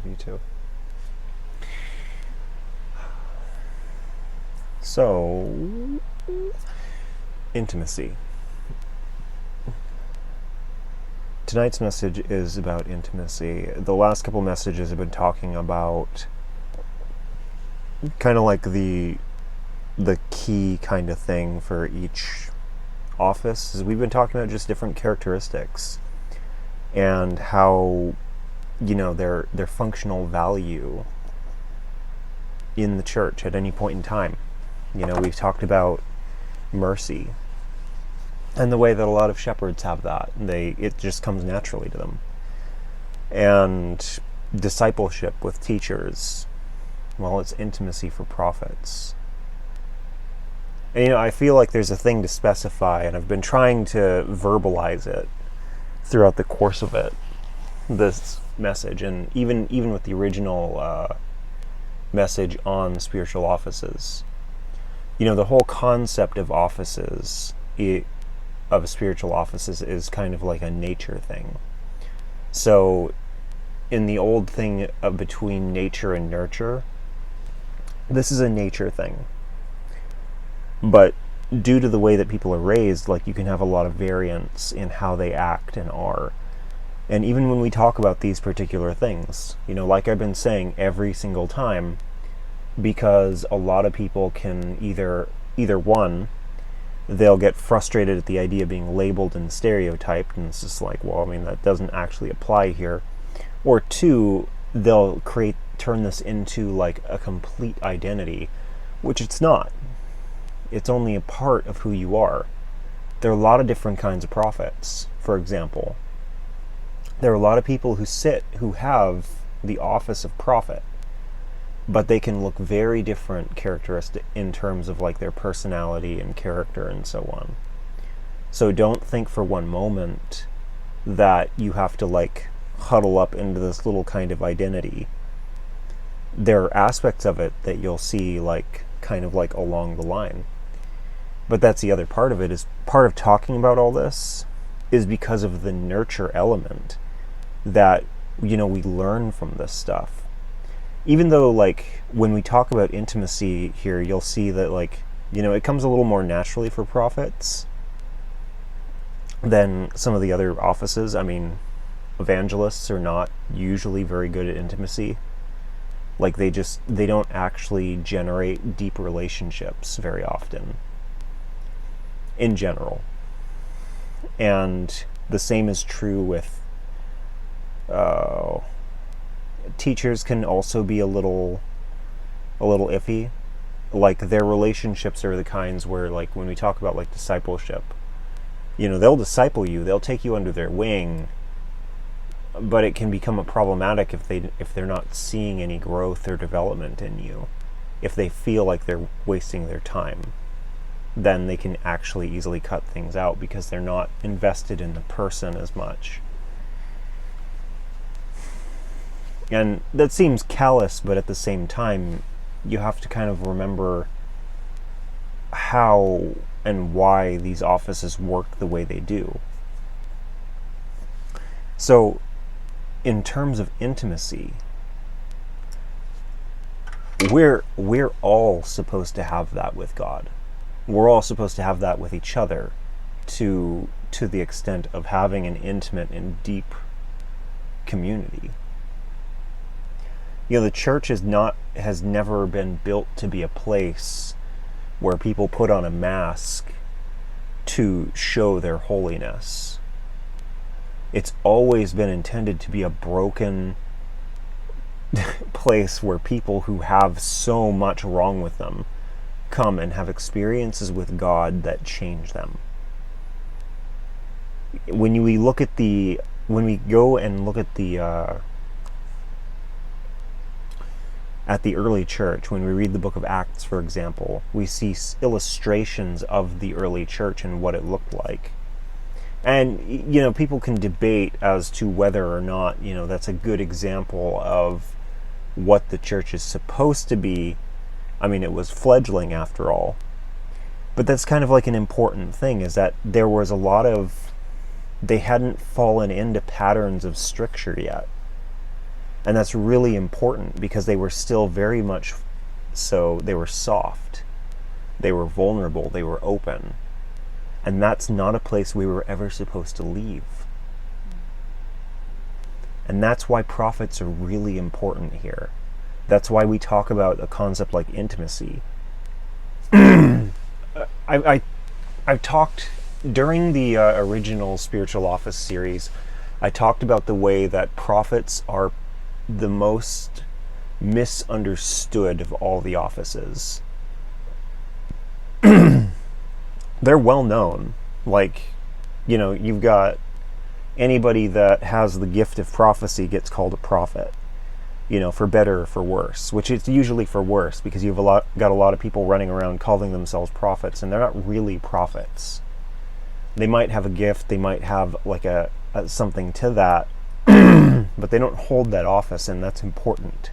love you too. So, intimacy. Tonight's message is about intimacy. The last couple messages have been talking about kind of like the key kind of thing for each office. We've been talking about just different characteristics and how, you know, their functional value in the church at any point in time. You know, we've talked about mercy and the way that a lot of shepherds have that. It just comes naturally to them. And discipleship with teachers, well, it's intimacy for prophets. And, you know, I feel like there's a thing to specify, and I've been trying to verbalize it throughout the course of this message, and even with the original message on spiritual offices. You know, the whole concept of offices, of spiritual offices, is kind of like a nature thing. So, in the old thing between nature and nurture, this is a nature thing. But due to the way that people are raised, like, you can have a lot of variance in how they act and are. And even when we talk about these particular things, you know, like I've been saying every single time, because a lot of people can either one, they'll get frustrated at the idea of being labeled and stereotyped, and it's just like, well, I mean, that doesn't actually apply here. Or two, they'll turn this into like a complete identity, which it's not. It's only a part of who you are. There are a lot of different kinds of prophets. For example, there are a lot of people who have the office of prophet, but they can look very different characteristic in terms of like their personality and character and so on. So don't think for one moment that you have to like huddle up into this little kind of identity. There are aspects of it that you'll see like kind of like along the line. But that's the other part of it, is part of talking about all this is because of the nurture element that, you know, we learn from this stuff. Even though, like, when we talk about intimacy here, you'll see that, like, you know, it comes a little more naturally for prophets than some of the other offices. I mean, evangelists are not usually very good at intimacy. Like, they don't actually generate deep relationships very often, in general. And the same is true with teachers. Can also be a little iffy. Like, their relationships are the kinds where, like, when we talk about like discipleship, you know, they'll disciple you, they'll take you under their wing, but it can become problematic if they're not seeing any growth or development in you. If they feel like they're wasting their time, then they can actually easily cut things out because they're not invested in the person as much. And that seems callous, but at the same time, you have to kind of remember how and why these offices work the way they do. So, in terms of intimacy, we're all supposed to have that with God. We're all supposed to have that with each other, to the extent of having an intimate and deep community. You know, the church has never been built to be a place where people put on a mask to show their holiness. It's always been intended to be a broken place where people who have so much wrong with them come and have experiences with God that change them. When we go and look at the early church, when we read the book of Acts, for example, we see illustrations of the early church and what it looked like. And, you know, people can debate as to whether or not, you know, that's a good example of what the church is supposed to be. I mean, it was fledgling after all. But that's kind of like an important thing, is that there was a lot of, they hadn't fallen into patterns of stricture yet. And that's really important because they were still very much so, they were soft, they were vulnerable, they were open. And that's not a place we were ever supposed to leave. And that's why prophets are really important here. That's why we talk about a concept like intimacy. I've talked, during the original Spiritual Office series, I talked about the way that prophets are the most misunderstood of all the offices. They're well known. Like, you've got anybody that has the gift of prophecy gets called a prophet, for better or for worse, which is usually for worse, because you've got a lot of people running around calling themselves prophets, and they're not really prophets. They might have a gift, they might have like a something to that, but they don't hold that office, and that's important.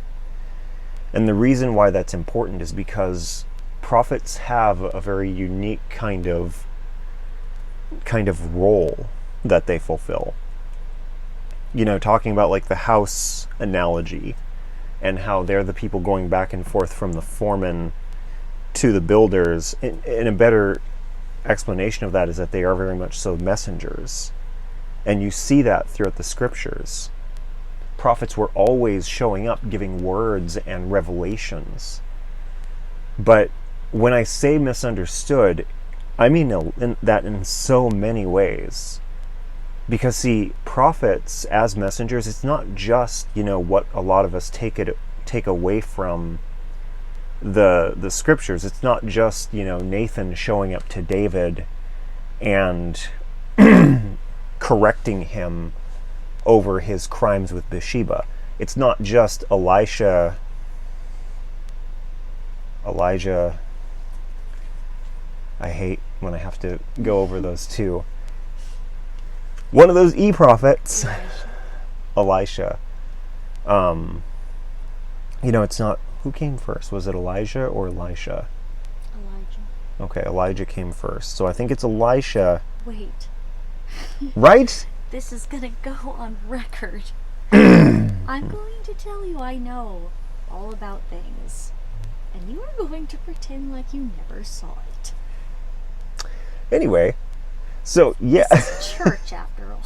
And the reason why that's important is because prophets have a very unique kind of role that they fulfill. Talking about like the house analogy, and how they're the people going back and forth from the foreman to the builders. In a better explanation of that is that they are very much so messengers. And you see that throughout the scriptures. Prophets were always showing up, giving words and revelations. But when I say misunderstood, I mean that in so many ways. Because see, prophets as messengers, it's not just, what a lot of us take away from the scriptures. It's not just, Nathan showing up to David and correcting him over his crimes with Bathsheba. It's not just Elijah. I hate when I have to go over those two. One of those prophets, Elisha. It's not, who came first? Was it Elijah or Elisha? Elijah. Okay, Elijah came first. So I think it's Elisha. Wait. Right? This is gonna go on record. I'm going to tell you I know all about things. And you are going to pretend like you never saw it. Anyway, so yeah. This is church after all.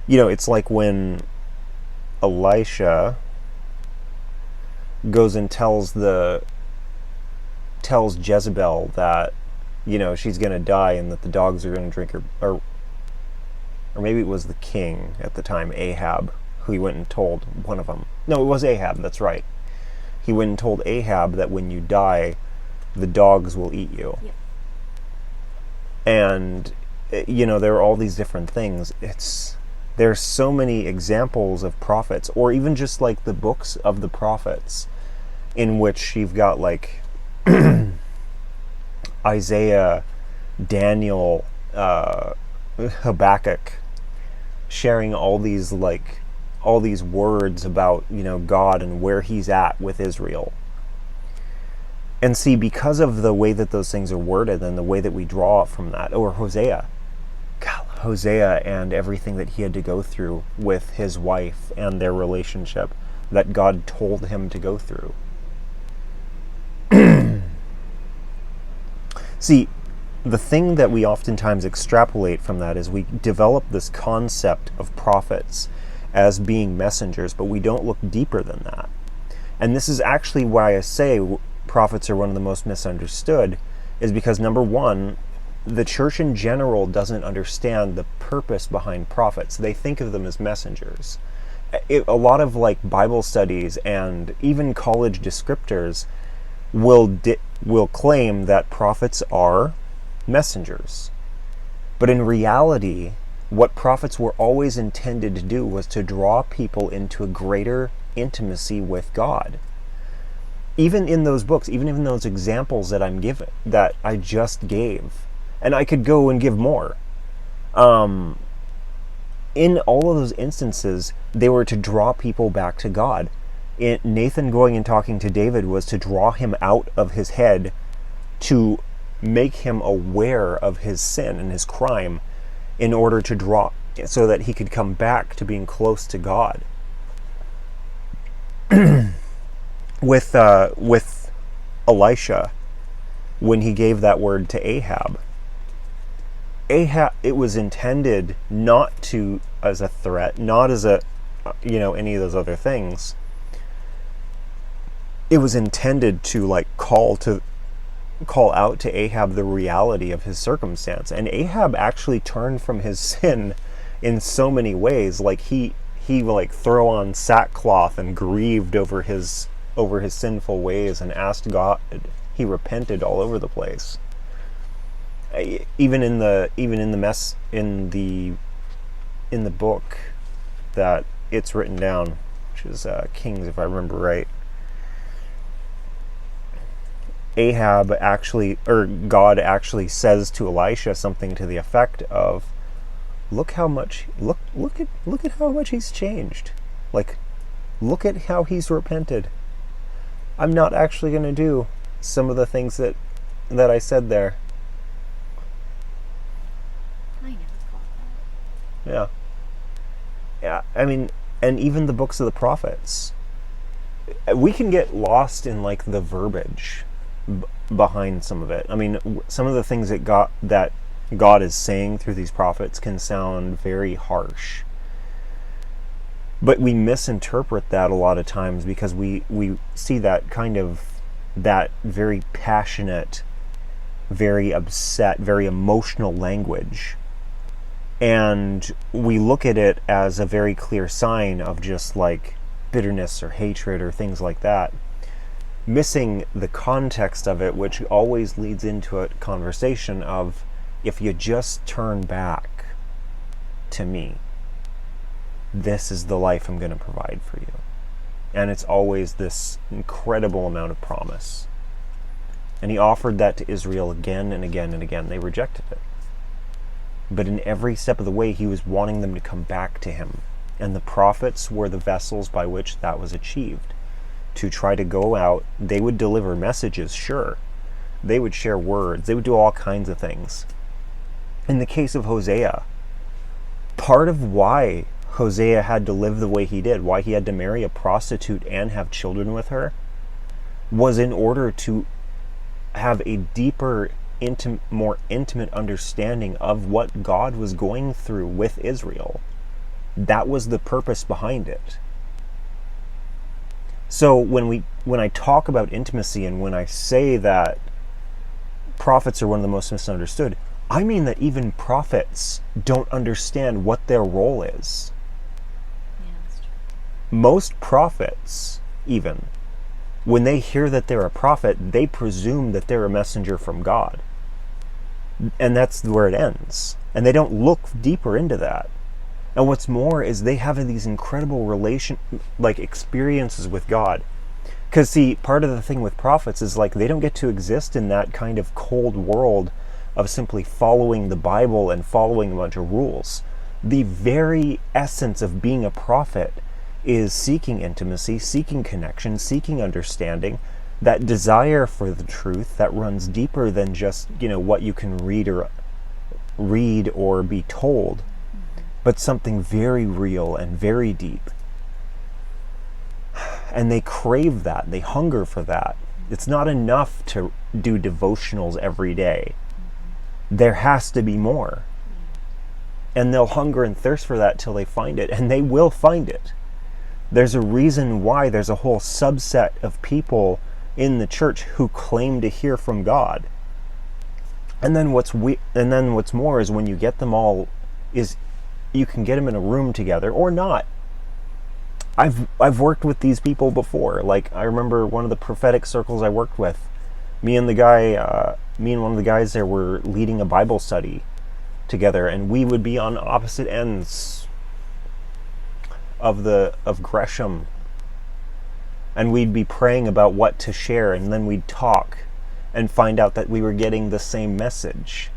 It's like when Elisha goes and tells Jezebel that, she's going to die and that the dogs are going to drink her, or maybe it was the king at the time, Ahab, who he went and told one of them. No, it was Ahab, that's right. He went and told Ahab that when you die, the dogs will eat you. Yep. And, there are all these different things. There's so many examples of prophets, or even just like the books of the prophets, in which you've got like Isaiah, Daniel, Habakkuk, sharing all these words about, God and where he's at with Israel. And see, because of the way that those things are worded and the way that we draw from that, or Hosea and everything that he had to go through with his wife and their relationship that God told him to go through. See, the thing that we oftentimes extrapolate from that is we develop this concept of prophets as being messengers, but we don't look deeper than that. And this is actually why I say prophets are one of the most misunderstood, is because, number one, the church in general doesn't understand the purpose behind prophets. They think of them as messengers. A lot of Bible studies and even college descriptors will claim that prophets are messengers. But in reality, what prophets were always intended to do was to draw people into a greater intimacy with God. Even in those books, even in those examples that I just gave, and I could go and give more. In all of those instances, they were to draw people back to God. Nathan going and talking to David was to draw him out of his head, to make him aware of his sin and his crime, in order to draw, so that he could come back to being close to God. With Elisha, when he gave that word to Ahab, it was intended not to as a threat, not as a any of those other things. It was intended to like call out to Ahab the reality of his circumstance. And Ahab actually turned from his sin in so many ways. Like he like throw on sackcloth and grieved over his sinful ways and asked God. He repented all over the place. Even in the book that it's written down, which is Kings, if I remember right. God actually says to Elisha something to the effect of, look at how much he's changed. Like, look at how he's repented. I'm not actually going to do some of the things that I said there. I never thought that. Yeah. Yeah, I mean, and even the books of the prophets. We can get lost in like the verbiage behind some of it. I mean, some of the things that God is saying through these prophets can sound very harsh. But we misinterpret that a lot of times because we see that kind of, that very passionate, very upset, very emotional language. And we look at it as a very clear sign of just like bitterness or hatred or things like that, missing the context of it, which always leads into a conversation of, if you just turn back to me, this is the life I'm going to provide for you. And it's always this incredible amount of promise. And he offered that to Israel again and again and again. They rejected it. But in every step of the way, he was wanting them to come back to him. And the prophets were the vessels by which that was achieved. To try to go out, they would deliver messages, sure. They would share words. They would do all kinds of things. In the case of Hosea, part of why Hosea had to live the way he did, why he had to marry a prostitute and have children with her, was in order to have a deeper, more intimate understanding of what God was going through with Israel. That was the purpose behind it. So when I talk about intimacy and when I say that prophets are one of the most misunderstood, I mean that even prophets don't understand what their role is. Yeah, that's true. Most prophets, even, when they hear that they're a prophet, they presume that they're a messenger from God. And that's where it ends. And they don't look deeper into that. And what's more is they have these incredible experiences with God. Because see, part of the thing with prophets is like they don't get to exist in that kind of cold world of simply following the Bible and following a bunch of rules. The very essence of being a prophet is seeking intimacy, seeking connection, seeking understanding, that desire for the truth that runs deeper than just, what you can read or be told, but something very real and very deep. And they crave that. They hunger for that. It's not enough to do devotionals every day. There has to be more. And they'll hunger and thirst for that till they find it. And they will find it. There's a reason why there's a whole subset of people in the church who claim to hear from God. And then what's more is when you get them all, is you can get them in a room together or not. I've worked with these people before. Like, I remember one of the prophetic circles I worked with, me and one of the guys there were leading a Bible study together, and we would be on opposite ends of Gresham, and we'd be praying about what to share, and then we'd talk and find out that we were getting the same message.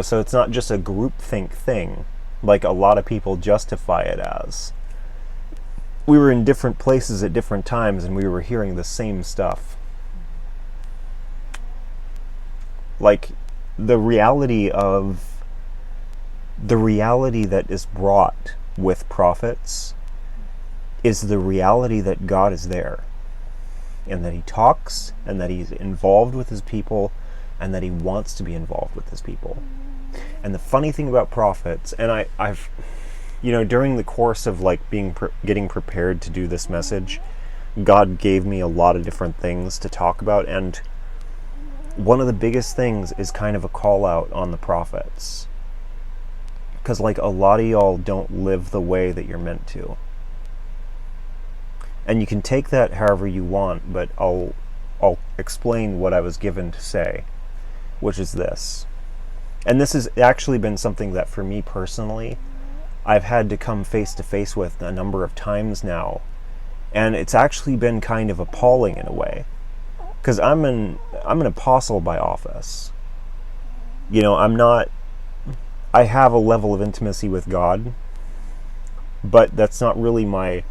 So it's not just a groupthink thing, like a lot of people justify it as. We were in different places at different times, and we were hearing the same stuff. Like, the reality of the reality that is brought with prophets is the reality that God is there, and that he talks, and that he's involved with his people, and that he wants to be involved with his people. And the funny thing about prophets, and I've during the course of like getting prepared to do this message, God gave me a lot of different things to talk about, and one of the biggest things is kind of a call out on the prophets, because like a lot of y'all don't live the way that you're meant to. And you can take that however you want, but I'll explain what I was given to say, which is this. And this has actually been something that for me personally, I've had to come face to face with a number of times now. And it's actually been kind of appalling in a way. Because I'm an apostle by office. I have a level of intimacy with God, but that's not really my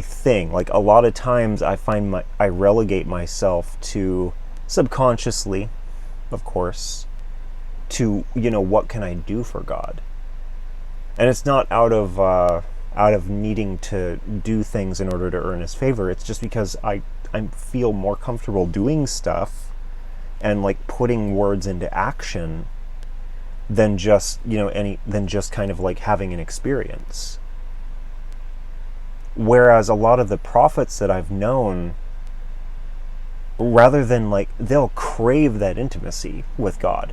thing. Like a lot of times I find I relegate myself to, subconsciously, of course, to, what can I do for God? And it's not out of needing to do things in order to earn his favor. It's just because I feel more comfortable doing stuff and like putting words into action than just, than just kind of like having an experience. Whereas a lot of the prophets that I've known, rather than like, they'll crave that intimacy with God.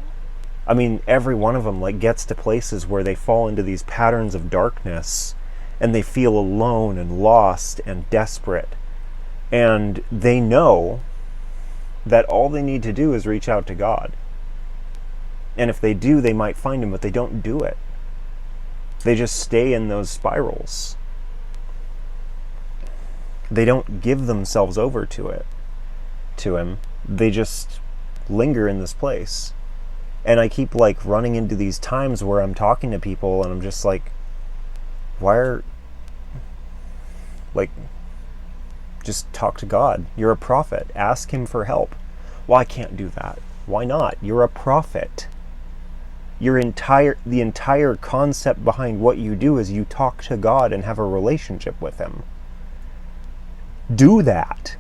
I mean, every one of them like gets to places where they fall into these patterns of darkness and they feel alone and lost and desperate. And they know that all they need to do is reach out to God. And if they do, they might find him, but they don't do it. They just stay in those spirals. They don't give themselves over to him. They just linger in this place. And I keep like running into these times where I'm talking to people and I'm just like, just talk to God. You're a prophet. Ask him for help. Well, I can't do that. Why not? You're a prophet. The entire concept behind what you do is you talk to God and have a relationship with him. Do that.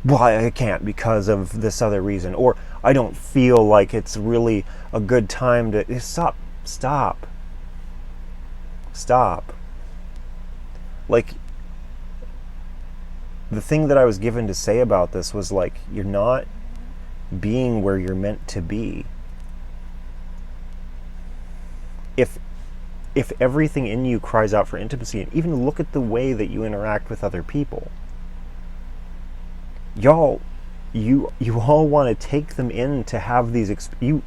Well, I can't because of this other reason, or I don't feel like it's really a good time to stop. Like, the thing that I was given to say about this was like, you're not being where you're meant to be. If everything in you cries out for intimacy, and even look at the way that you interact with other people, y'all, you all want to take them in to have these you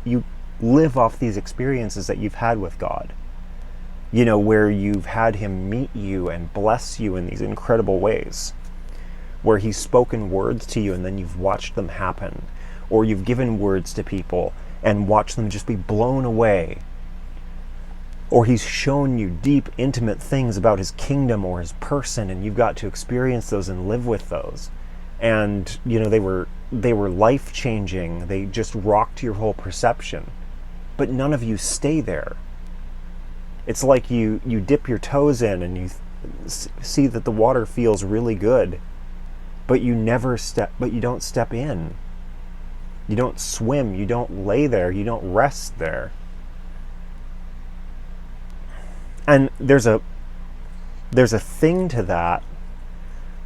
live off these experiences that you've had with God, where you've had him meet you and bless you in these incredible ways, where he's spoken words to you and then you've watched them happen, or you've given words to people and watched them just be blown away, or he's shown you deep, intimate things about his kingdom or his person, and you've got to experience those and live with those. And they were life-changing. They just rocked your whole perception. But none of you stay there. It's like you dip your toes in and you see that the water feels really good, but you don't step in. You don't swim, you don't lay there, you don't rest there. And there's a thing to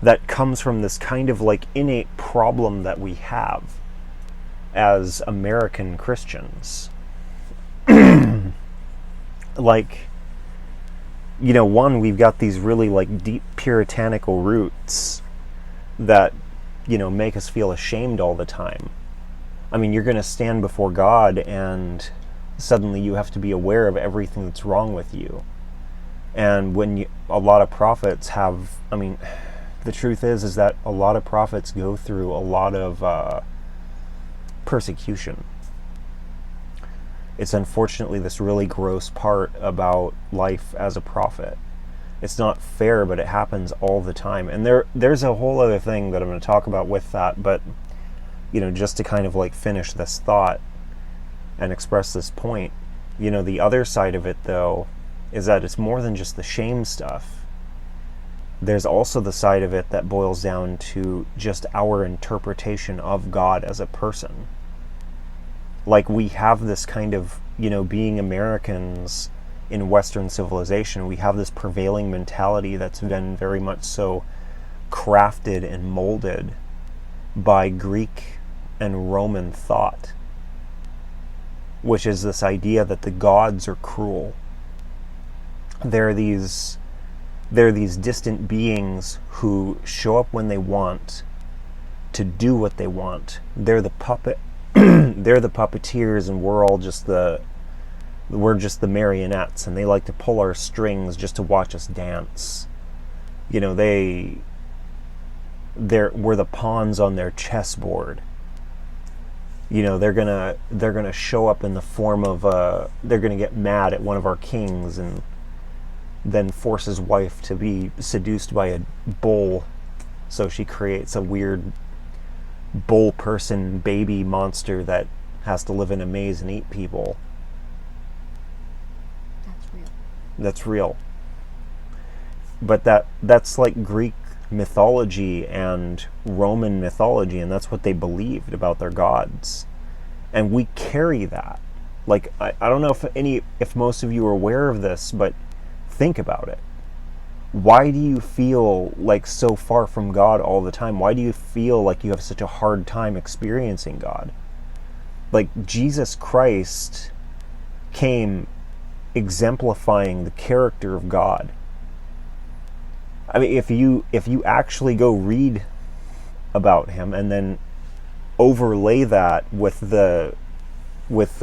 that comes from this kind of like innate problem that we have as American Christians. Like, one, we've got these really like deep puritanical roots that, make us feel ashamed all the time. I mean, you're going to stand before God and suddenly you have to be aware of everything that's wrong with you. And when a lot of prophets have, the truth is that a lot of prophets go through a lot of persecution. It's unfortunately this really gross part about life as a prophet. It's not fair, but it happens all the time. And there's a whole other thing that I'm going to talk about with that, but just to kind of like finish this thought and express this point, The other side of it, though, is that it's more than just the shame stuff. There's also the side of it that boils down to just our interpretation of God as a person. Like, we have this kind of, being Americans in Western civilization, we have this prevailing mentality that's been very much so crafted and molded by Greek and Roman thought, which is this idea that the gods are cruel. They're these distant beings who show up when they want to do what they want. They're the puppet. They're the puppeteers, and we're just the marionettes, and they like to pull our strings just to watch us dance. We're the pawns on their chessboard. They're gonna show up in the form of they're gonna get mad at one of our kings and then force his wife to be seduced by a bull, so she creates a weird bull person baby monster that has to live in a maze and eat people. That's real. But that's like Greek mythology and Roman mythology, and that's what they believed about their gods. And we carry that. Like, I don't know if most of you are aware of this, but think about it. Why do you feel like so far from God all the time? Why do you feel like you have such a hard time experiencing God? Like, Jesus Christ came exemplifying the character of God. I mean, if you actually go read about him and then overlay that with the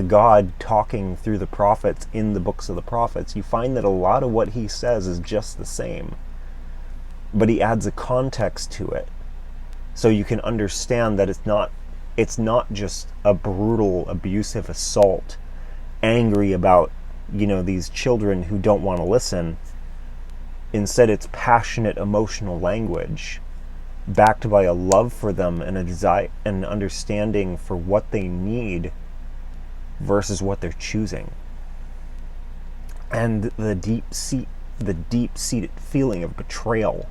God talking through the prophets in the books of the prophets, you find that a lot of what he says is just the same, but he adds a context to it, so you can understand that it's not just a brutal, abusive assault, angry about these children who don't want to listen. Instead, it's passionate, emotional language backed by a love for them and a desire and understanding for what they need versus what they're choosing. And the deep-seated feeling of betrayal.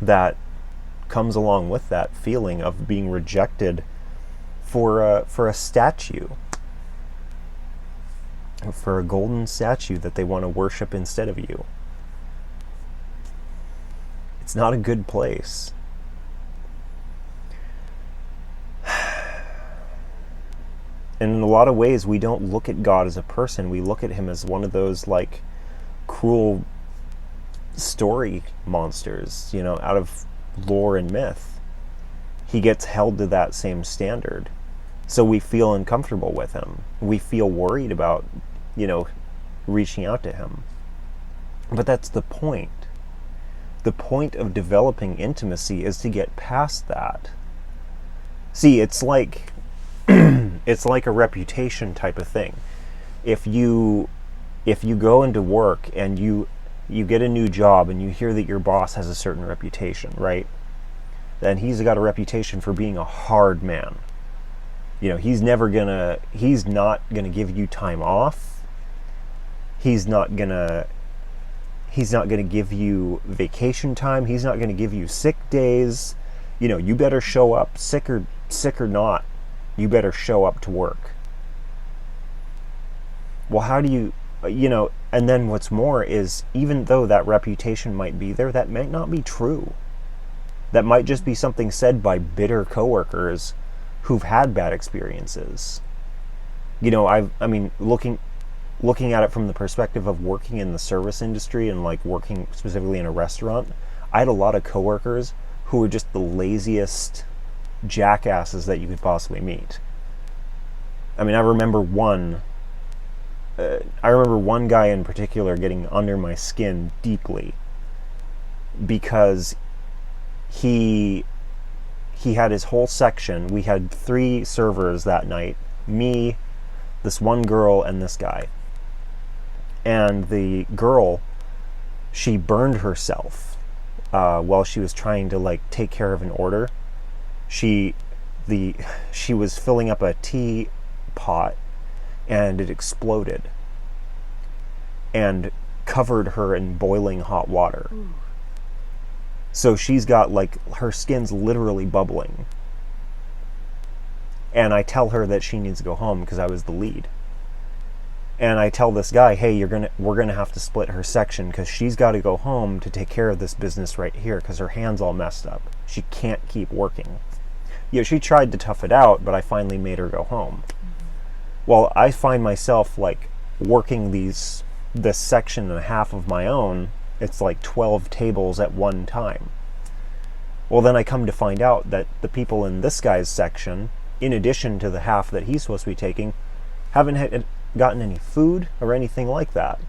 That comes along with that feeling of being rejected for a statue, for a golden statue that they want to worship instead of you. It's not a good place. And in a lot of ways, we don't look at God as a person. We look at him as one of those, like, cruel story monsters, out of lore and myth. He gets held to that same standard. So we feel uncomfortable with him. We feel worried about, reaching out to him. But that's the point. The point of developing intimacy is to get past that. See, it's like it's like a reputation type of thing. If you go into work and you get a new job and you hear that your boss has a certain reputation, right? Then he's got a reputation for being a hard man. He's not gonna give you time off. He's not gonna give you vacation time. He's not gonna give you sick days. You better show up, sick or not. You better show up to work. Well, how do you, and then what's more is, even though that reputation might be there, that might not be true. That might just be something said by bitter coworkers who've had bad experiences. Looking at it from the perspective of working in the service industry and like working specifically in a restaurant, I had a lot of coworkers who were just the laziest jackasses that you could possibly meet. I remember one guy in particular getting under my skin deeply because he had his whole section. We had 3 servers that night, me, this one girl, and this guy. And the girl, she burned herself while she was trying to like take care of an order. She was filling up a tea pot, and it exploded and covered her in boiling hot water. Ooh. So she's got like her skin's literally bubbling. And I tell her that she needs to go home because I was the lead. And I tell this guy, hey, we're gonna have to split her section because she's got to go home to take care of this business right here because her hand's all messed up. She can't keep working. Yeah, she tried to tough it out, but I finally made her go home. Well, I find myself like working this section and a half of my own. It's like 12 tables at one time. Well, then I come to find out that the people in this guy's section, in addition to the half that he's supposed to be taking, haven't gotten any food or anything like that.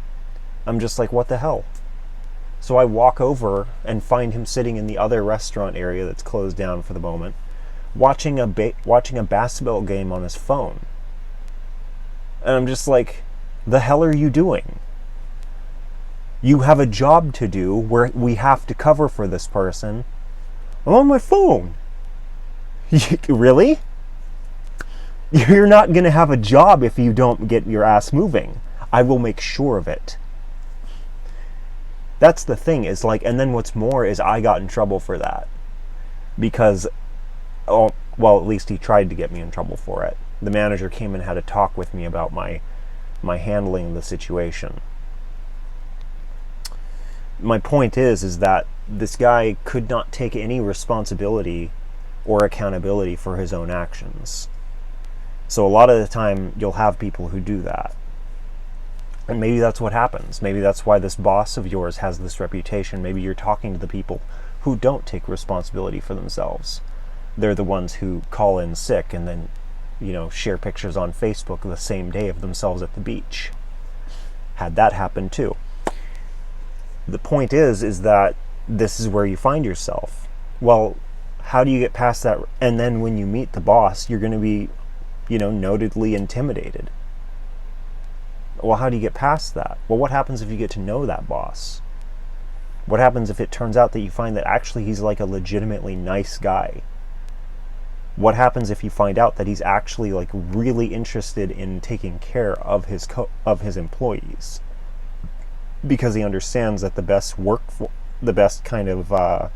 I'm just like, what the hell? So I walk over and find him sitting in the other restaurant area that's closed down for the moment, watching a basketball game on his phone. And I'm just like, the hell are you doing? You have a job to do where we have to cover for this person. I'm on my phone. Really? You're not going to have a job if you don't get your ass moving. I will make sure of it. That's the thing, is like, and then what's more is I got in trouble for that. Because, well, at least he tried to get me in trouble for it. The manager came and had a talk with me about my handling of the situation. My point is that this guy could not take any responsibility or accountability for his own actions. So a lot of the time you'll have people who do that. And maybe that's what happens. Maybe that's why this boss of yours has this reputation. Maybe you're talking to the people who don't take responsibility for themselves. They're the ones who call in sick and then, share pictures on Facebook the same day of themselves at the beach. Had that happen too. The point is that this is where you find yourself. Well, how do you get past that? And then when you meet the boss, you're going to be, notedly intimidated. Well, how do you get past that? Well, what happens if you get to know that boss? What happens if it turns out that you find that actually he's like a legitimately nice guy? What happens if you find out that he's actually like really interested in taking care of his employees? Because he understands that the best kind of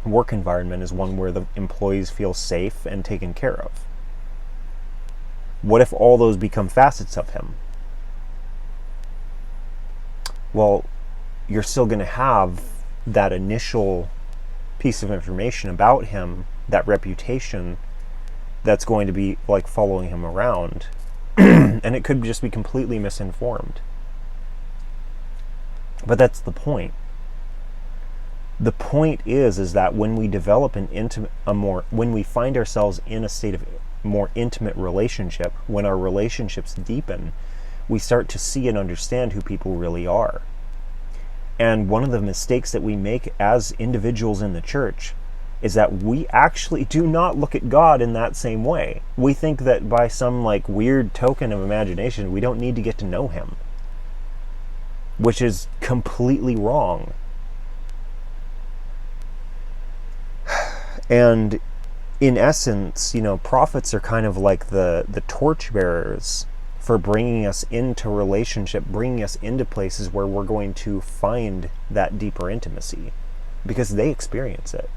work environment is one where the employees feel safe and taken care of. What if all those become facets of him? Well, you're still going to have that initial piece of information about him, that reputation that's going to be like following him around, and it could just be completely misinformed. But that's the point. The point is that when we develop when we find ourselves in a state of more intimate relationship, when our relationships deepen, we start to see and understand who people really are. And one of the mistakes that we make as individuals in the church is that we actually do not look at God in that same way. We think that by some like weird token of imagination, we don't need to get to know him, which is completely wrong. And in essence, prophets are kind of like the torchbearers for bringing us into relationship, bringing us into places where we're going to find that deeper intimacy, because they experience it.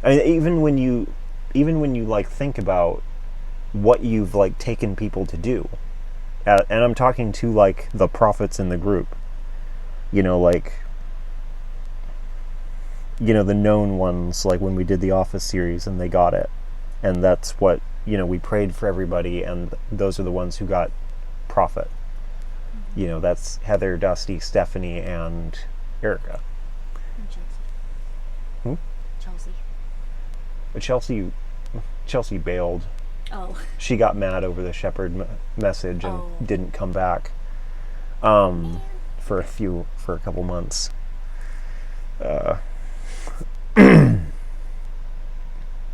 I mean, even when you like think about what you've like taken people to do, and I'm talking to like the prophets in the group, the known ones, like when we did the Office series and they got it, and that's what we prayed for everybody, and those are the ones who got prophet. That's Heather, Dusty, Stephanie, and Erica. And Chelsea. Chelsea bailed. Oh. She got mad over the shepherd message and didn't come back for a couple months.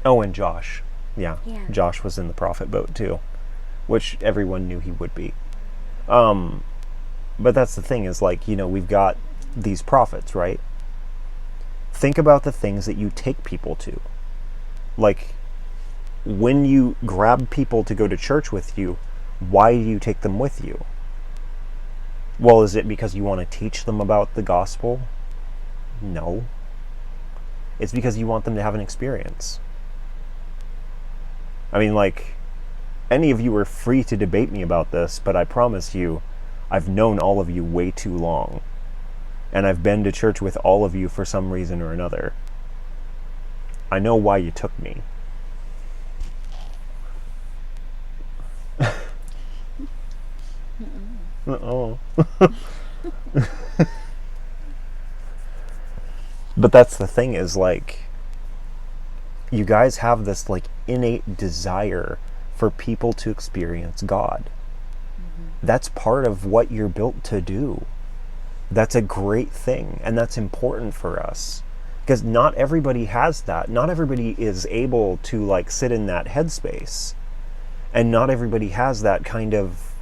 And Josh. Yeah, Josh was in the prophet boat too, which everyone knew he would be. But that's the thing, is like, we've got these prophets, right? think about the things that you take people to. Like, when you grab people to go to church with you, why do you take them with you? Well, is it because you want to teach them about the gospel? No. It's because you want them to have an experience. I mean, like, any of you are free to debate me about this, but I promise you, I've known all of you way too long. And I've been to church with all of you for some reason or another. I know why you took me. Oh. But that's the thing, is like, you guys have this like innate desire for people to experience God. That's part of what you're built to do. That's a great thing, and that's important for us, because not everybody has that. Not everybody is able to like sit in that headspace, and not everybody has that kind of,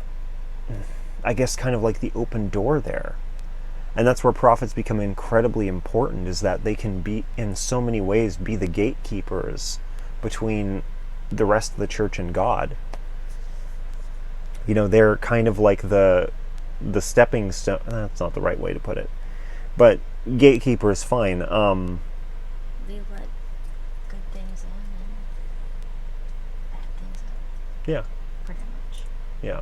I guess, kind of like the open door there. And that's where prophets become incredibly important, is that they can be, in so many ways, be the gatekeepers between the rest of the church and God. You know, they're kind of like the stepping stone. That's not the right way to put it, but gatekeeper is fine. They let good things in and bad things out. Yeah. Pretty much. Yeah.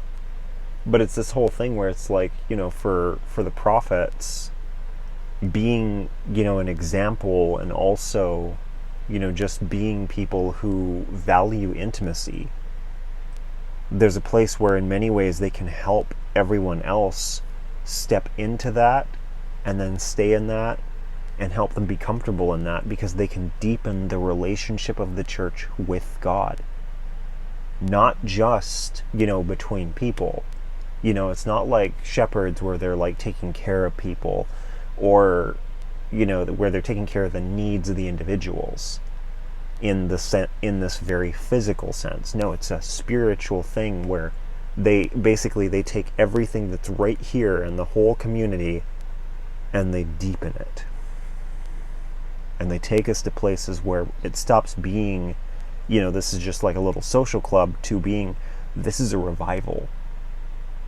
But it's this whole thing where it's like, you know, for the prophets, being, you know, an example, and also, you know, just being people who value intimacy. There's a place where in many ways they can help everyone else step into that and then stay in that and help them be comfortable in that, because they can deepen the relationship of the church with God. Not just, you know, between people. You know, it's not like shepherds where they're like taking care of people, or, you know, where they're taking care of the needs of the individuals in this very physical sense. No, it's a spiritual thing where they take everything that's right here in the whole community and they deepen it. And they take us to places where it stops being, you know, this is just like a little social club, to being, this is a revival.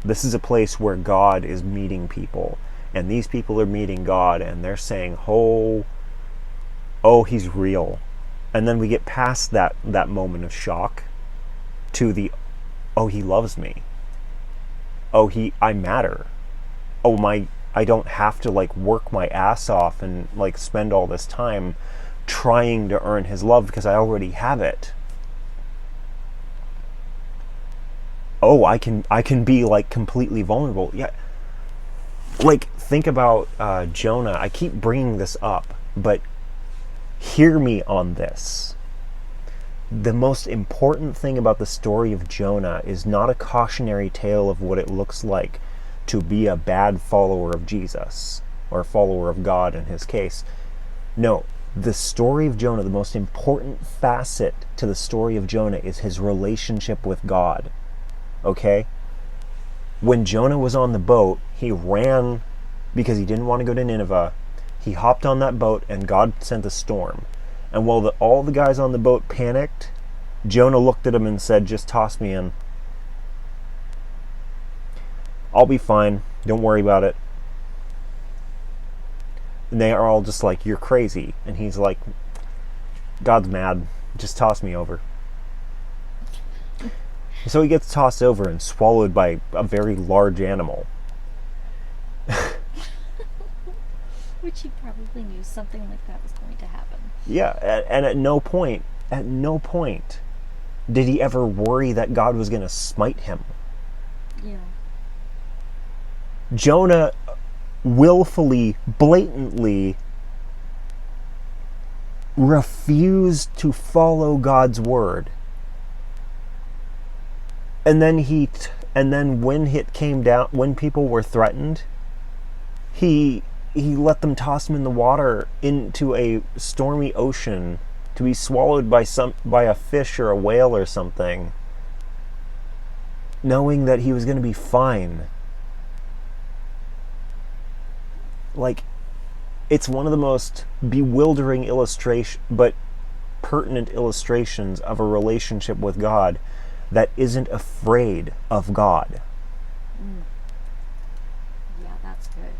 This is a place where God is meeting people, and these people are meeting God, and they're saying, oh, he's real. And then we get past that moment of shock to the, oh, he loves me. Oh, I matter. Oh, I don't have to like work my ass off and like spend all this time trying to earn his love, because I already have it. Oh, I can be like completely vulnerable. Yeah. Like, think about Jonah. I keep bringing this up, but hear me on this. The most important thing about the story of Jonah is not a cautionary tale of what it looks like to be a bad follower of Jesus, or a follower of God in his case. No, the story of Jonah, the most important facet to the story of Jonah is his relationship with God. Okay? When Jonah was on the boat, he ran because he didn't want to go to Nineveh. He hopped on that boat and God sent a storm. And while all the guys on the boat panicked, Jonah looked at him and said, just toss me in. I'll be fine. Don't worry about it. And they are all just like, you're crazy. And he's like, God's mad. Just toss me over. So he gets tossed over and swallowed by a very large animal. Which he probably knew something like that was going to happen. Yeah, and at no point did he ever worry that God was going to smite him. Yeah. Jonah willfully, blatantly refused to follow God's word. And then when it came down, when people were threatened, he let them toss him in the water into a stormy ocean to be swallowed by a fish or a whale or something, knowing that he was going to be fine. Like, It's one of the most bewildering but pertinent illustrations of a relationship with God that isn't afraid of God. Yeah, that's good.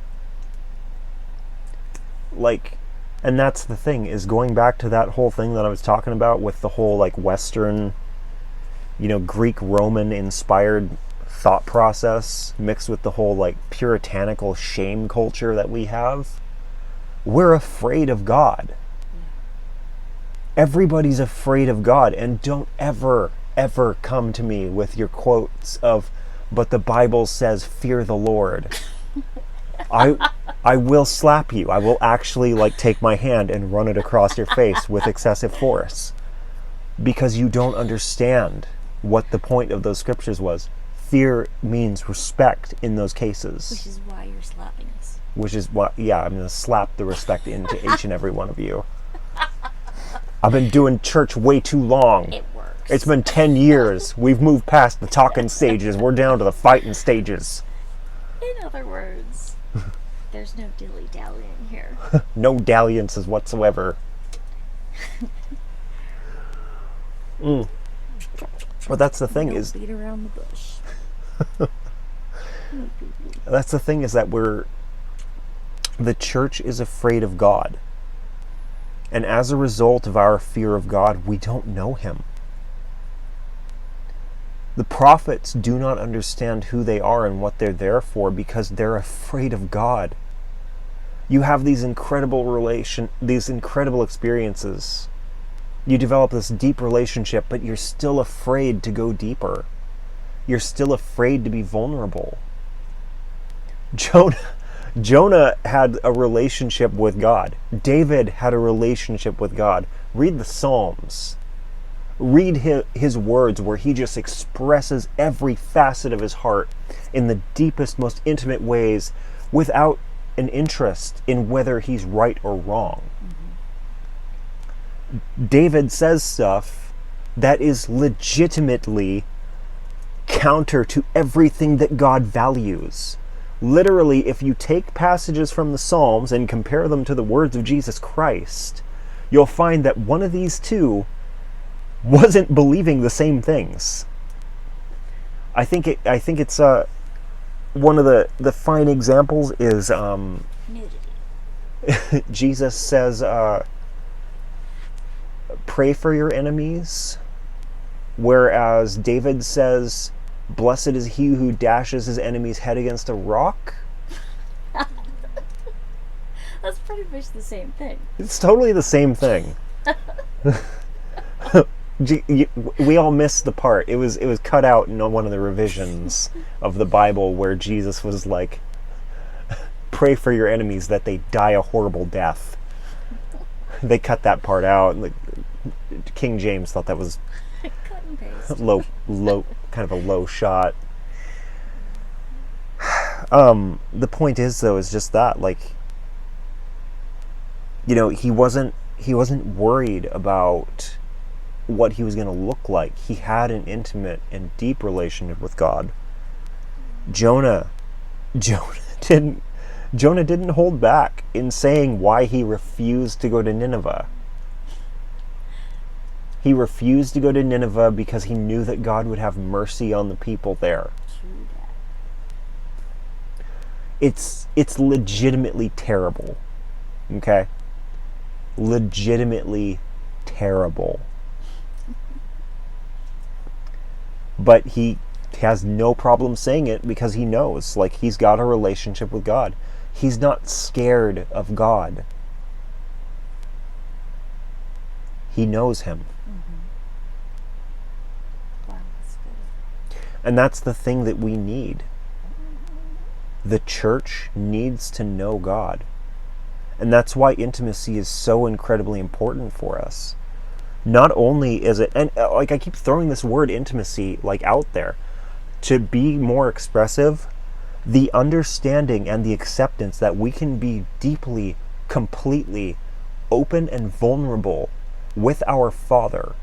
Like, and that's the thing, is going back to that whole thing that I was talking about with the whole like Western, Greek Roman inspired thought process mixed with the whole like puritanical shame culture that we have. We're afraid of God. Everybody's afraid of God, and don't ever come to me with your quotes of, but the Bible says fear the Lord. I will slap you. I will actually like take my hand and run it across your face with excessive force, because you don't understand what the point of those scriptures was. Fear means respect in those cases. Which is why you're slapping us. Which is what, yeah, I'm going to slap the respect into each and every one of you. I've been doing church way too long. It works. It's been 10 years. We've moved past the talking stages. We're down to the fighting stages. In other words, there's no dilly-dallying here. No dalliances whatsoever. But that's the thing, Don't is beat around the bush. that's the thing, is that the church is afraid of God. And as a result of our fear of God, we don't know him. The prophets do not understand who they are and what they're there for because they're afraid of God. You have these incredible experiences. You develop this deep relationship, but you're still afraid to go deeper. You're still afraid to be vulnerable. Jonah had a relationship with God. David had a relationship with God. Read the Psalms. Read his words where he just expresses every facet of his heart in the deepest, most intimate ways without an interest in whether he's right or wrong. Mm-hmm. David says stuff that is legitimately counter to everything that God values. Literally, if you take passages from the Psalms and compare them to the words of Jesus Christ, you'll find that one of these two wasn't believing the same things. I think it's one of the fine examples is Jesus says, pray for your enemies, whereas David says, blessed is he who dashes his enemy's head against a rock. That's pretty much the same thing. It's totally the same thing. We all missed the part. It was cut out in one of the revisions of the Bible where Jesus was like, pray for your enemies that they die a horrible death. They cut that part out. King James thought that was Cut and paste. low, kind of a low shot. The point is, though, is just that, like, he wasn't worried about what he was going to look like. He had an intimate and deep relationship with God. Jonah didn't hold back in saying why he refused to go to Nineveh. He refused to go to Nineveh because he knew that God would have mercy on the people there. True that. It's legitimately terrible. Okay? Legitimately terrible. But he has no problem saying it because he knows, like, he's got a relationship with God. He's not scared of God. He knows him. Wow, that's good. And that's the thing that we need. The church needs to know God. And that's why intimacy is so incredibly important for us. Not only is it, and like I keep throwing this word intimacy like out there, to be more expressive, the understanding and the acceptance that we can be deeply, completely open and vulnerable with our Father.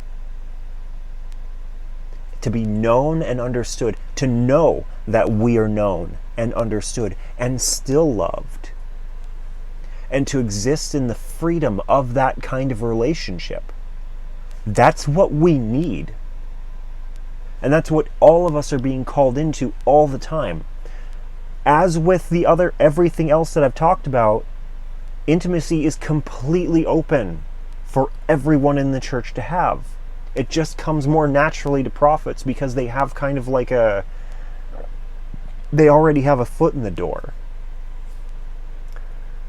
To be known and understood, to know that we are known and understood and still loved. and to exist in the freedom of that kind of relationship. That's what we need. And that's what all of us are being called into all the time. As with everything else that I've talked about, intimacy is completely open for everyone in the church to have. It just comes more naturally to prophets because they have kind of like they already have a foot in the door.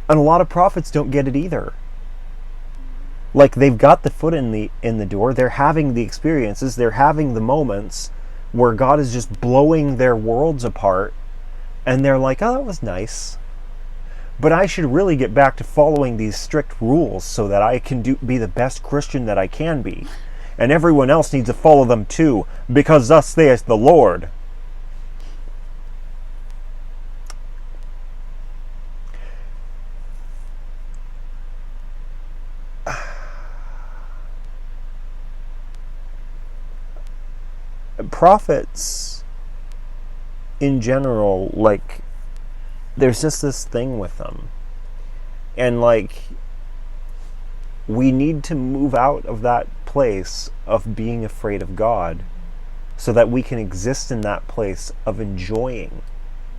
And a lot of prophets don't get it either. Like, they've got the foot in the door, they're having the experiences, they're having the moments where God is just blowing their worlds apart, and they're like, oh, that was nice. But I should really get back to following these strict rules so that I can be the best Christian that I can be. And everyone else needs to follow them too, because thus saith the Lord. Prophets, in general, like, there's just this thing with them. And, like, we need to move out of that place of being afraid of God so that we can exist in that place of enjoying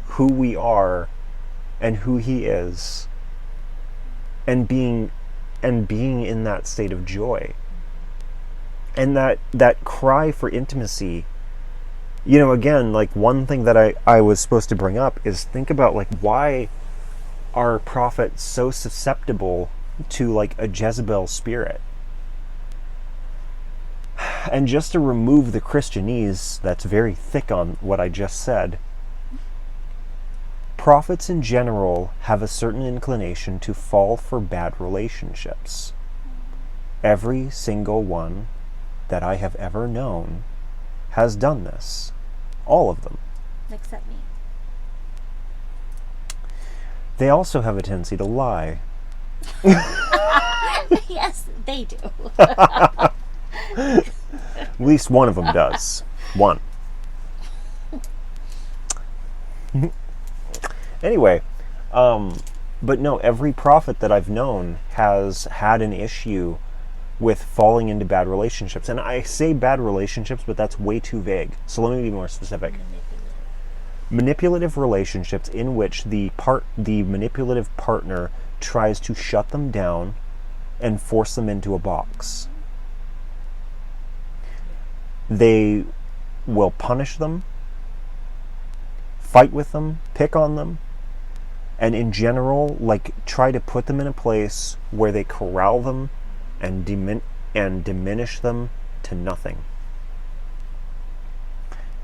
who we are and who He is, and being in that state of joy. And that cry for intimacy, you know, again, like, one thing that I was supposed to bring up is think about, like, why are prophets so susceptible to, like, a Jezebel spirit? And just to remove the Christianese that's very thick on what I just said, prophets in general have a certain inclination to fall for bad relationships. Every single one that I have ever known has done this. All of them. Except me. They also have a tendency to lie. Yes, they do. At least one of them does. One. Anyway, but no, every prophet that I've known has had an issue with falling into bad relationships. And I say bad relationships, but that's way too vague. So let me be more specific. Manipulative relationships in which the manipulative partner tries to shut them down and force them into a box. They will punish them, fight with them, pick on them, and in general, like, try to put them in a place where they corral them and diminish them to nothing.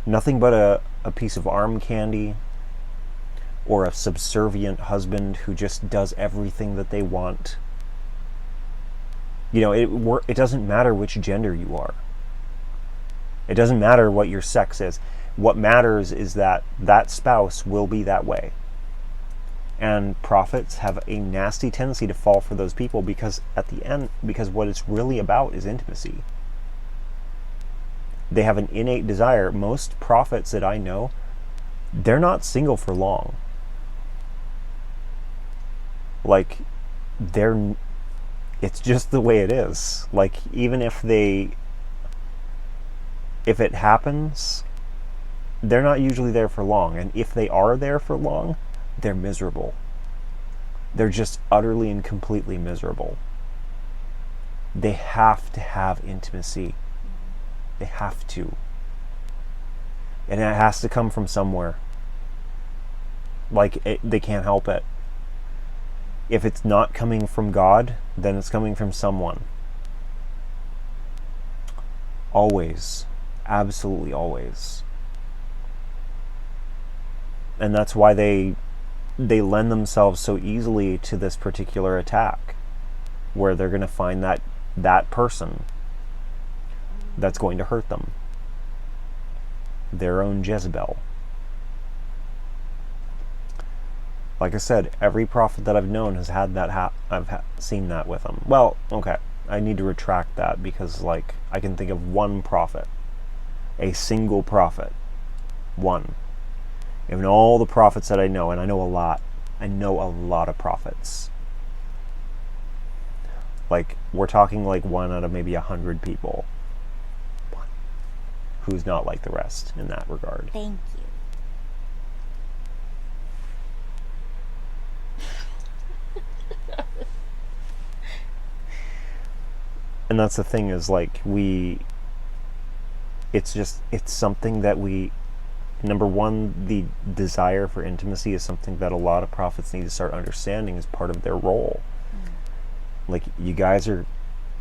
Nothing but a piece of arm candy, or a subservient husband who just does everything that they want. You know, it doesn't matter which gender you are. It doesn't matter what your sex is. What matters is that that spouse will be that way. And prophets have a nasty tendency to fall for those people because what it's really about is intimacy. They have an innate desire. Most prophets that I know, they're not single for long. Like, it's just the way it is. Like, even if it happens, they're not usually there for long. And if they are there for long, they're miserable. They're just utterly and completely miserable. They have to have intimacy. They have to. And it has to come from somewhere. Like, they can't help it. If it's not coming from God, then it's coming from someone. Always. Absolutely always. And that's why they lend themselves so easily to this particular attack, where they're going to find that person that's going to hurt them. Their own Jezebel. Like I said, every prophet that I've known has had that. I've seen that with them. Well, okay, I need to retract that because, like, I can think of one prophet, a single prophet, one. Even all the prophets that I know, and I know a lot of prophets, Like, we're talking like 1 out of maybe 100 people who's not like the rest in that regard. Thank you. And that's the thing, is like, it's something that number one, the desire for intimacy is something that a lot of prophets need to start understanding as part of their role. Like, you guys are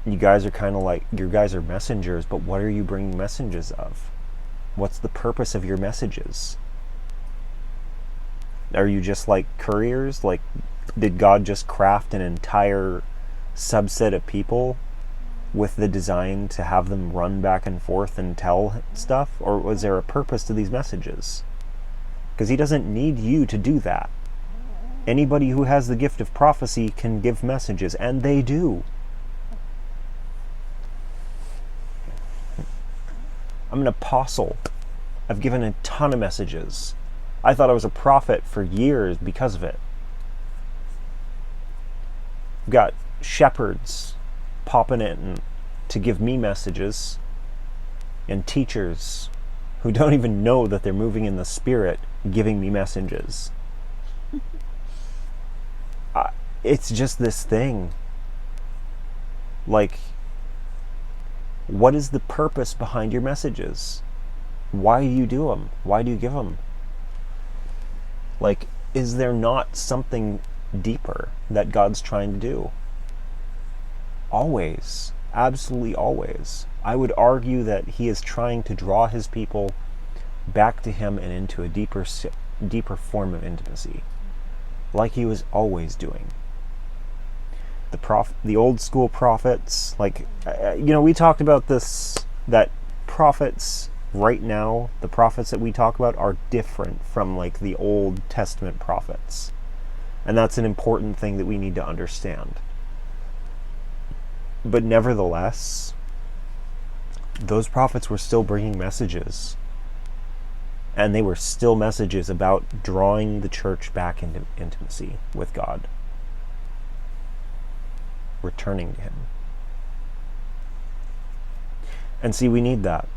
kind of like, you guys are messengers, but what are you bringing messages of? What's the purpose of your messages? Are you just like couriers? Like, did God just craft an entire subset of people with the design to have them run back and forth and tell stuff? Or was there a purpose to these messages? Because he doesn't need you to do that. Anybody who has the gift of prophecy can give messages, and they do. I'm an apostle. I've given a ton of messages. I thought I was a prophet for years because of it. I've got shepherds popping in to give me messages, and teachers who don't even know that they're moving in the Spirit giving me messages. It's just this thing. Like, what is the purpose behind your messages? Why do you do them? Why do you give them? Like, is there not something deeper that God's trying to do? Always. Absolutely always. I would argue that he is trying to draw his people back to him and into a deeper form of intimacy, like he was always doing. The old school prophets, like, we talked about this, that prophets right now, the prophets that we talk about are different from like the Old Testament prophets. And that's an important thing that we need to understand. But nevertheless, those prophets were still bringing messages. And they were still messages about drawing the church back into intimacy with God, returning to him. And see, we need that.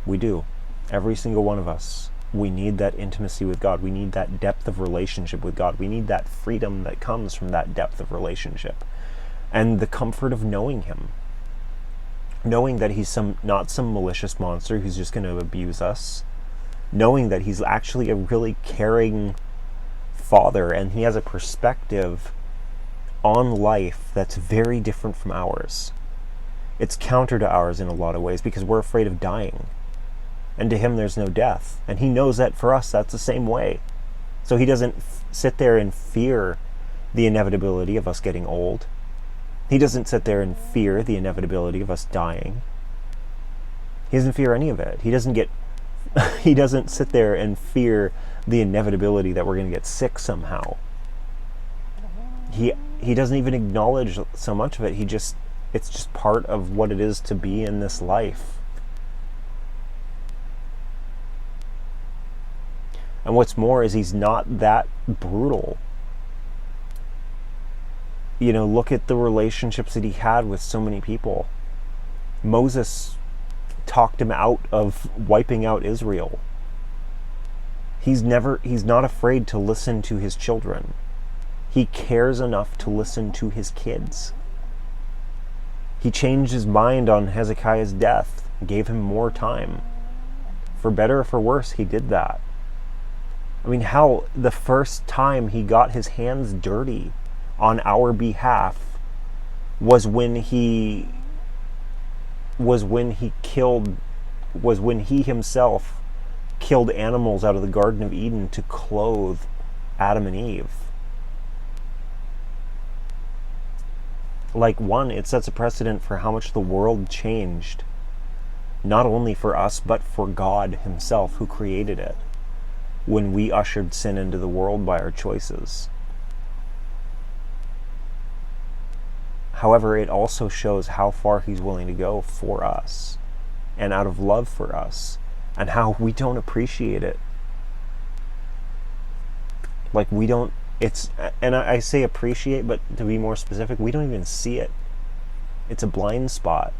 We do. Every single one of us. We need that intimacy with God. We need that depth of relationship with God. We need that freedom that comes from that depth of relationship. And the comfort of knowing him. Knowing that he's not some malicious monster who's just going to abuse us. Knowing that he's actually a really caring father, and he has a perspective on life that's very different from ours. It's counter to ours in a lot of ways, because we're afraid of dying. And to him there's no death. And he knows that for us that's the same way. So he doesn't sit there and fear the inevitability of us getting old. He doesn't sit there and fear the inevitability of us dying. He doesn't fear any of it. He doesn't sit there and fear the inevitability that we're going to get sick somehow. He doesn't even acknowledge so much of it. It's just part of what it is to be in this life. And what's more is he's not that brutal. Look at the relationships that he had with so many people. Moses talked him out of wiping out Israel. He's not afraid to listen to his children. He cares enough to listen to his kids. He changed his mind on Hezekiah's death, gave him more time. For better or for worse, he did that. I mean, hell, the first time he got his hands dirty on our behalf was when he himself killed animals out of the Garden of Eden to clothe Adam and Eve. Like, it sets a precedent for how much the world changed, not only for us, but for God himself who created it, when we ushered sin into the world by our choices. However, it also shows how far he's willing to go for us, and out of love for us, and how we don't appreciate it. Like, we don't, and I say appreciate, but to be more specific, we don't even see it. It's a blind spot.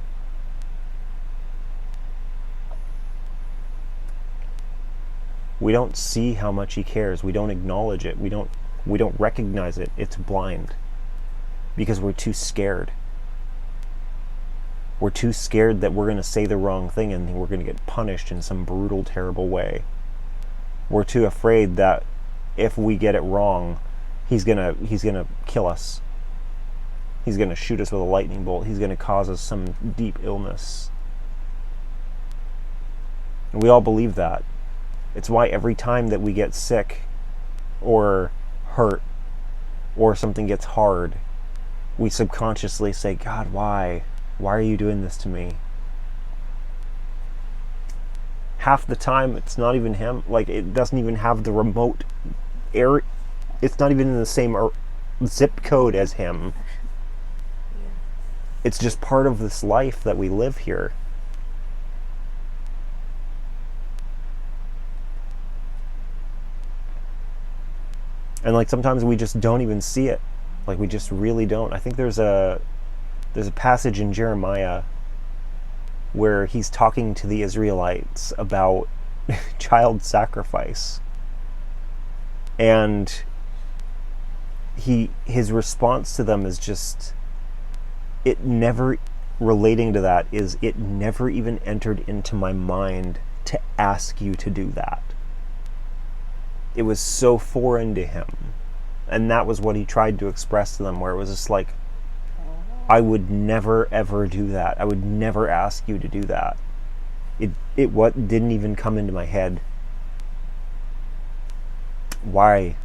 We don't see how much he cares. We don't acknowledge it. We don't recognize it. It's blind. Because we're too scared. We're too scared that we're going to say the wrong thing and we're going to get punished in some brutal, terrible way. We're too afraid that if we get it wrong, he's going to kill us. He's going to shoot us with a lightning bolt. He's going to cause us some deep illness. And we all believe that. It's why every time that we get sick or hurt or something gets hard, we subconsciously say, God, why? Why are you doing this to me? Half the time, it's not even him. Like, it doesn't even have the remote area. It's not even in the same zip code as him. It's just part of this life that we live here. And like sometimes we just don't even see it. Like we just really don't. I think there's a passage in Jeremiah where he's talking to the Israelites about child sacrifice. And his response to them is just, it never even entered into my mind to ask you to do that. It was so foreign to him. And that was what he tried to express to them, where it was just like, I would never ever do that. I would never ask you to do that. It what didn't even come into my head. Why?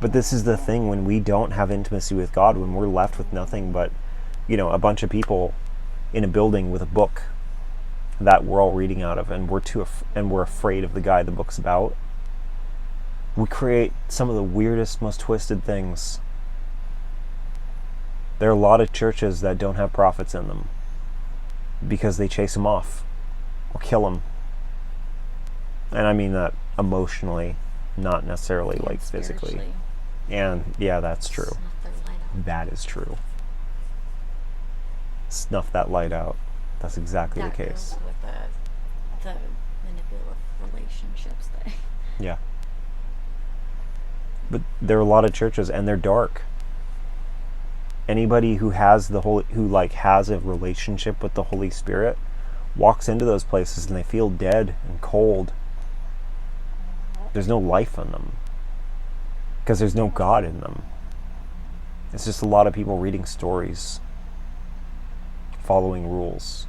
But this is the thing, when we don't have intimacy with God, when we're left with nothing but, a bunch of people in a building with a book that we're all reading out of, and we're afraid of the guy the book's about, we create some of the weirdest, most twisted things. There are a lot of churches that don't have prophets in them because they chase them off or kill them. And I mean that emotionally, not necessarily like physically. And yeah, that's true. That is true. Snuff that light out. That's exactly the case. Goes with the manipulative relationships thing. Yeah. But there are a lot of churches, and they're dark. Anybody who has has a relationship with the Holy Spirit walks into those places and they feel dead and cold. There's no life in them because there's no God in them. It's just a lot of people reading stories, following rules.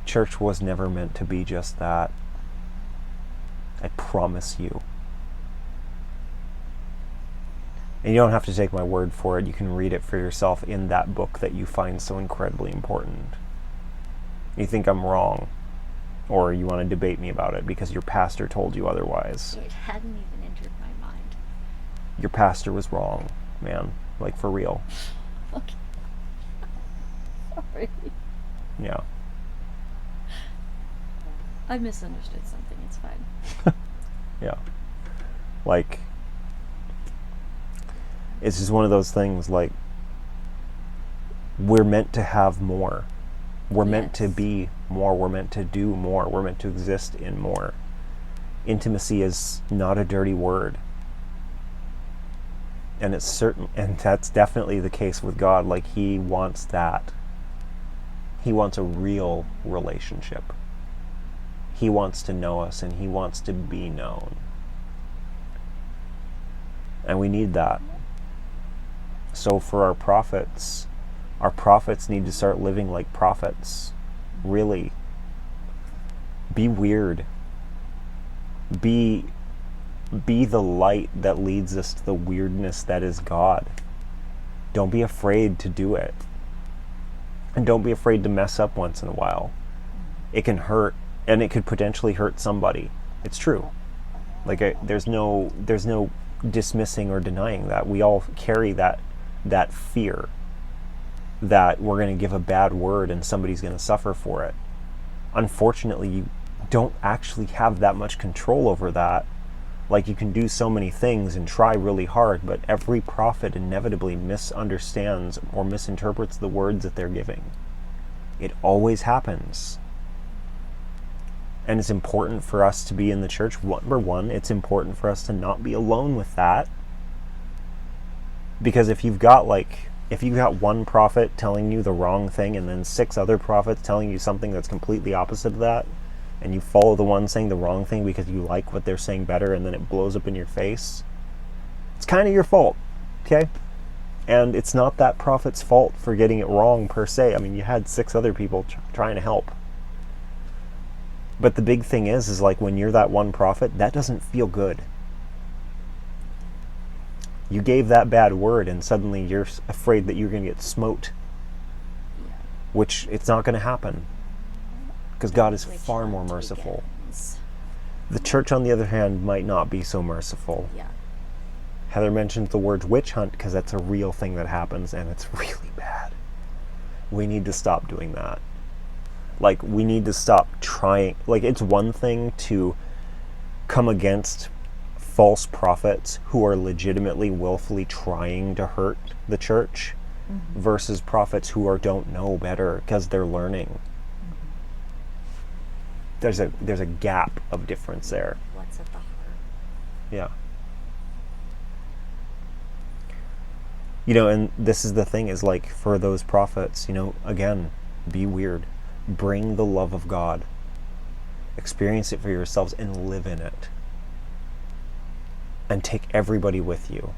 Church was never meant to be just that. I promise you. And you don't have to take my word for it. You can read it for yourself in that book that you find so incredibly important. You think I'm wrong, or you want to debate me about it because your pastor told you otherwise. It hadn't even entered my mind. Your pastor was wrong, man. Like, for real. Okay. Sorry. Yeah. I misunderstood something. It's fine. Yeah. Like, it's just one of those things, like, we're meant to have more. We're meant to be more. We're meant to do more. We're meant to exist in more. Intimacy is not a dirty word. And it's certain, and that's definitely the case with God. Like, he wants that. He wants a real relationship. He wants to know us, and he wants to be known. And we need that. So for our prophets need to start living like prophets. Really. Be weird. Be the light that leads us to the weirdness that is God. Don't be afraid to do it. And don't be afraid to mess up once in a while. It can hurt, and it could potentially hurt somebody. It's true. Like, there's no dismissing or denying that. We all carry that fear that we're going to give a bad word and somebody's going to suffer for it. Unfortunately, you don't actually have that much control over that Like, you can do so many things and try really hard, but every prophet inevitably misunderstands or misinterprets the words that they're giving. It always happens. And it's important for us to be in the church. Number one, it's important for us to not be alone with that. Because if you've got one prophet telling you the wrong thing and then 6 other prophets telling you something that's completely opposite of that, and you follow the one saying the wrong thing because you like what they're saying better, and then it blows up in your face, it's kind of your fault, okay? And it's not that prophet's fault for getting it wrong per se. I mean, you had 6 other people trying to help. But the big thing is like, when you're that one prophet, that doesn't feel good. You gave that bad word and suddenly you're afraid that you're going to get smote. Yeah. Which, it's not going to happen. Because God is Witch far more hunt merciful. begins. The church, on the other hand, might not be so merciful. Yeah. Heather mentioned the word witch hunt because that's a real thing that happens, and it's really bad. We need to stop doing that. Like, we need to stop trying. Like, it's one thing to come against false prophets who are legitimately, willfully trying to hurt the church, versus prophets who don't know better because they're learning. There's a gap of difference there. What's at the heart? Yeah. You know, and this is the thing, is like, for those prophets, you know, again, be weird. Bring the love of God. Experience it for yourselves and live in it. And take everybody with you.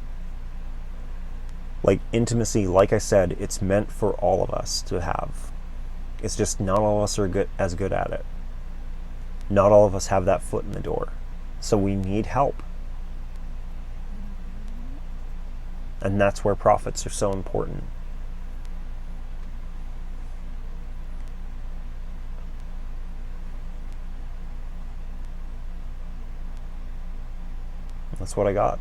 Like, intimacy, like I said, it's meant for all of us to have. It's just not all of us are as good at it. Not all of us have that foot in the door. So we need help. And that's where prophets are so important. That's what I got.